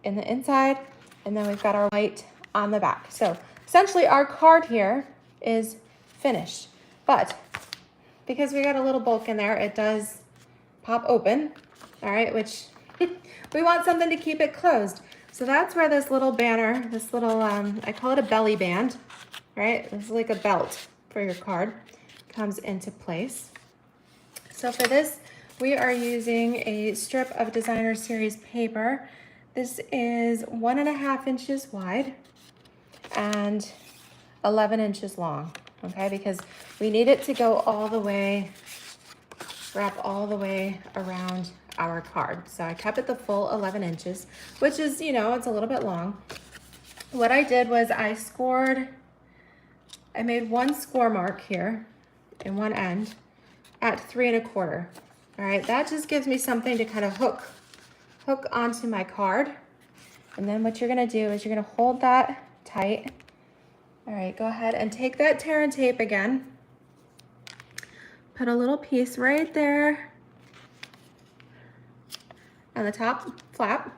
in the inside, and then we've got our white on the back. So essentially our card here is finished, but because we got a little bulk in there, it does pop open, all right, which we want something to keep it closed. So that's where this little banner, this little, I call it a belly band, right? It's like a belt for your card, comes into place. So for this, we are using a strip of designer series paper. This is 1.5 inches wide and 11 inches long, okay? Because we need it to go all the way, wrap all the way around our card. So I kept it the full 11 inches, which is, you know, it's a little bit long. What I did was I made one score mark here in one end at 3.25. All right, that just gives me something to kind of hook onto my card. And then what you're gonna do is you're gonna hold that tight. All right, go ahead and take that tear and tape again. Put a little piece right there on the top flap,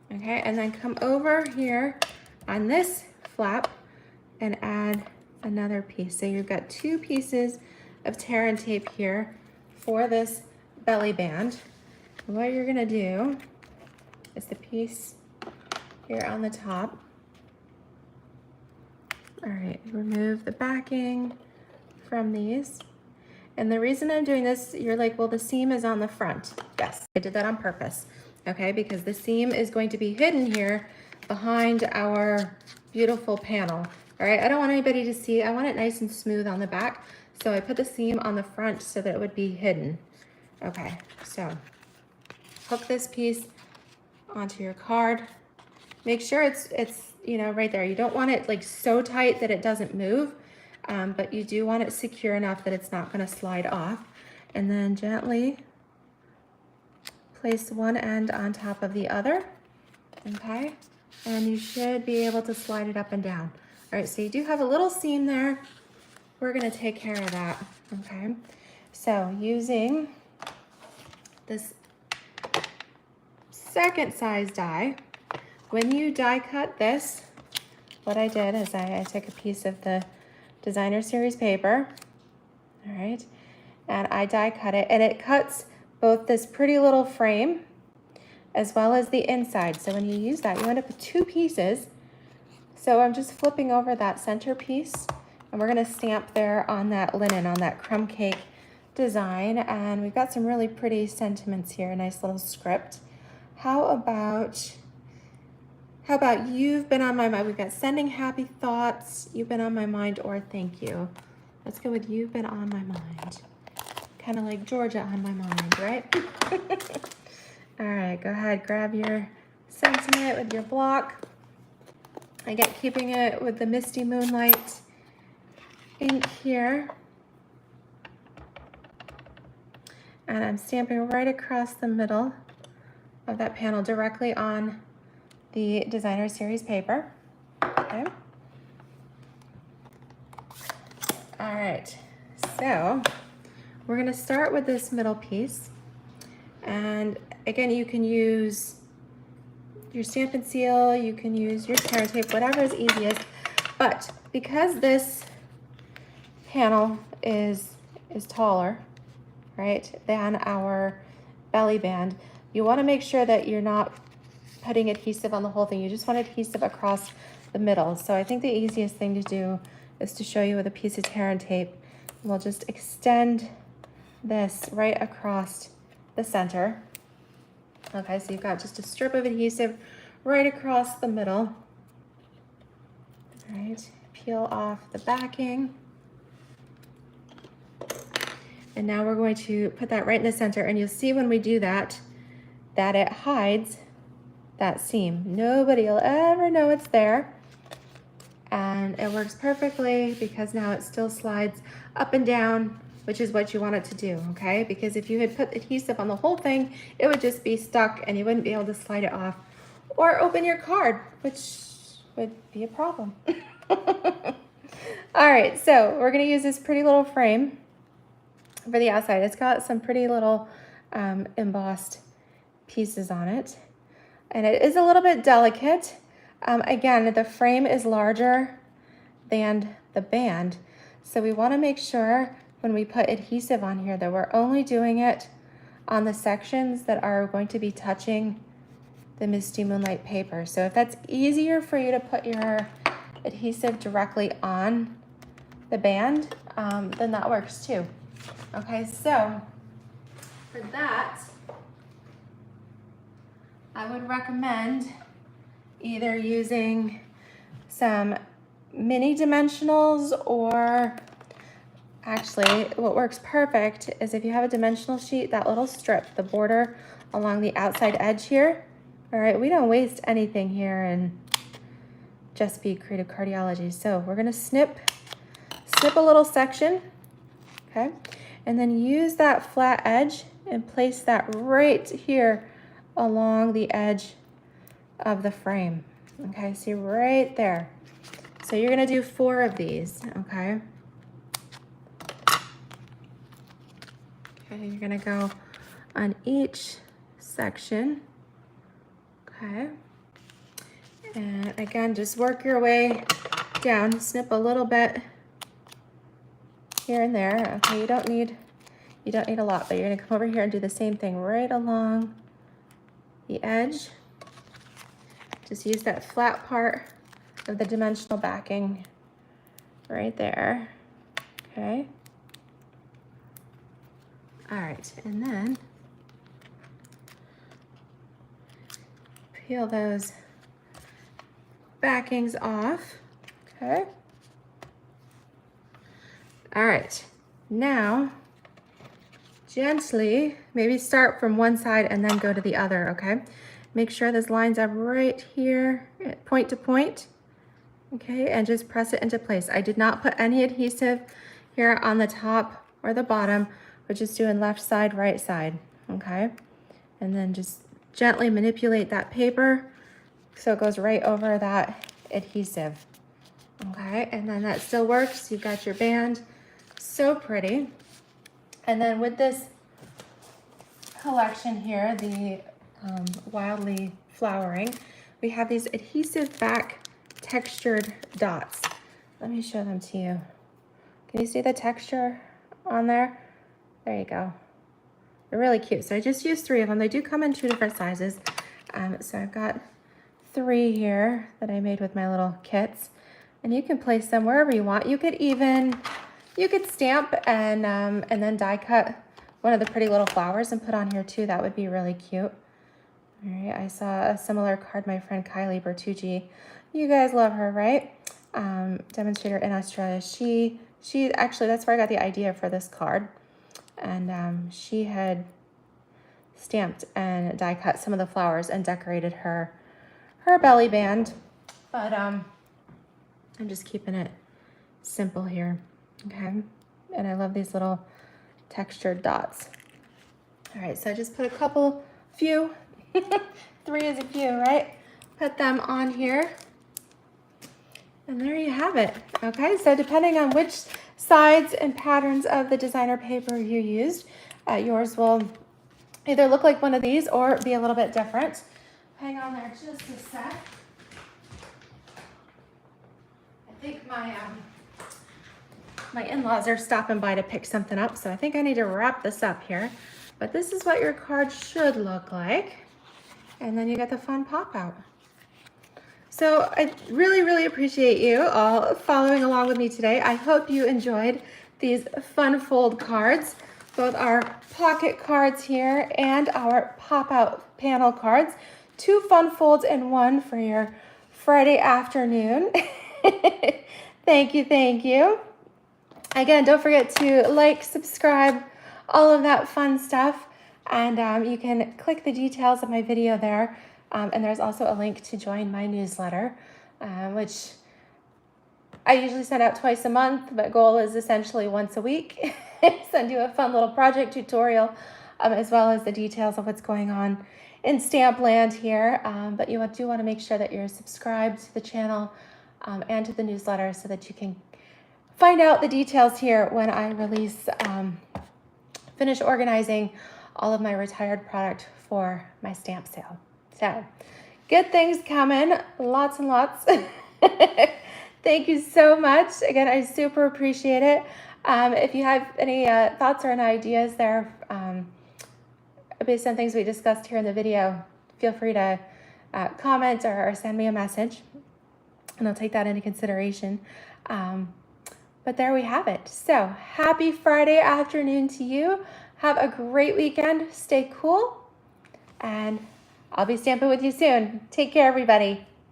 okay? And then come over here on this flap and add another piece. So you've got 2 pieces of tear and tape here for this belly band. And what you're gonna do is the piece here on the top. All right, remove the backing from these. And the reason I'm doing this, you're like, well, the seam is on the front. Yes, I did that on purpose, okay? Because the seam is going to be hidden here behind our beautiful panel, all right? I don't want anybody to see, I want it nice and smooth on the back. So I put the seam on the front so that it would be hidden. Okay, so hook this piece onto your card. Make sure it's you know, right there. You don't want it like so tight that it doesn't move. But you do want it secure enough that it's not going to slide off. And then gently place one end on top of the other, okay? And you should be able to slide it up and down. All right, so you do have a little seam there. We're going to take care of that, okay? So using this second size die, when you die cut this, what I did is I took a piece of the designer series paper, all right, and I die cut it, and it cuts both this pretty little frame as well as the inside. So when you use that, you end up with 2 pieces. So I'm just flipping over that center piece, and we're gonna stamp there on that linen, on that crumb cake design, and we've got some really pretty sentiments here, a nice little script. How about you've been on my mind? We've got sending happy thoughts, you've been on my mind, or thank you. Let's go with you've been on my mind. Kind of like Georgia on my mind, right? All right, go ahead, grab your sentiment with your block. Again, keeping it with the Misty Moonlight ink here. And I'm stamping right across the middle of that panel directly on the designer series paper, okay? All right, so we're gonna start with this middle piece. And again, you can use your Stampin' Seal, you can use your tear and tape, whatever is easiest. But because this panel is taller, right, than our belly band, you wanna make sure that you're not putting adhesive on the whole thing. You just want adhesive across the middle. So I think the easiest thing to do is to show you with a piece of tear and tape. We'll just extend this right across the center. Okay, so you've got just a strip of adhesive right across the middle. All right, peel off the backing. And now we're going to put that right in the center, and you'll see when we do that, that it hides that seam. Nobody will ever know it's there. And it works perfectly because now it still slides up and down, which is what you want it to do, okay? Because if you had put adhesive on the whole thing, it would just be stuck and you wouldn't be able to slide it off or open your card, which would be a problem. All right, so we're gonna use this pretty little frame for the outside. It's got some pretty little embossed pieces on it, and it is a little bit delicate. Again, the frame is larger than the band, so we want to make sure when we put adhesive on here that we're only doing it on the sections that are going to be touching the Misty Moonlight paper. So if that's easier for you to put your adhesive directly on the band, then that works too. Okay, so for that, I would recommend either using some mini dimensionals, or actually what works perfect is if you have a dimensional sheet, that little strip, the border along the outside edge here. All right, we don't waste anything here in Just Be Creative Cardiology. So we're gonna snip a little section, okay? And then use that flat edge and place that right here along the edge of the frame. Okay, see right there. So you're gonna do 4 of these, okay? Okay, you're gonna go on each section, okay? And again, just work your way down, snip a little bit here and there. Okay, you don't need a lot, but you're gonna come over here and do the same thing right along the edge. Just use that flat part of the dimensional backing right there, okay? All right, and then peel those backings off, okay? All right, now gently, maybe start from one side and then go to the other, okay? Make sure this lines up right here, point to point, okay? And just press it into place. I did not put any adhesive here on the top or the bottom. We're just doing left side, right side, okay? And then just gently manipulate that paper so it goes right over that adhesive, okay? And then that still works. You've got your band, so pretty. And then with this collection here, the Wildly Flowering, we have these adhesive back textured dots. Let me show them to you. Can you see the texture on there? There you go. They're really cute. So I just used 3 of them. They do come in 2 different sizes. So I've got 3 here that I made with my little kits, and you can place them wherever you want. You could stamp and then die cut one of the pretty little flowers and put on here too. That would be really cute. All right, I saw a similar card, my friend Kylie Bertucci. You guys love her, right? Demonstrator in Australia. She actually, that's where I got the idea for this card. And she had stamped and die cut some of the flowers and decorated her belly band. But I'm just keeping it simple here, okay? And I love these little textured dots. All right, so I just put a few, 3 is a few, right? Put them on here. And there you have it, okay? So depending on which sides and patterns of the designer paper you used, yours will either look like one of these or be a little bit different. Hang on there just a sec. I think my in-laws are stopping by to pick something up, so I think I need to wrap this up here. But this is what your card should look like. And then you get the fun pop out. So I really, really appreciate you all following along with me today. I hope you enjoyed these fun fold cards, both our pocket cards here and our pop-out panel cards. 2 fun folds in one for your Friday afternoon. Thank you, thank you. Again, don't forget to like, subscribe, all of that fun stuff. And you can click the details of my video there. And there's also a link to join my newsletter, which I usually send out twice a month, but goal is essentially once a week. Send you a fun little project tutorial, as well as the details of what's going on in stamp land here, but you do want to make sure that you're subscribed to the channel and to the newsletter so that you can find out the details here when I release, finish organizing all of my retired product for my stamp sale. So good things coming, lots and lots. Thank you so much. Again, I super appreciate it. If you have any thoughts or any ideas there based on things we discussed here in the video, feel free to comment or send me a message, and I'll take that into consideration. But there we have it. So happy Friday afternoon to you. Have a great weekend. Stay cool, and I'll be stamping with you soon. Take care, everybody.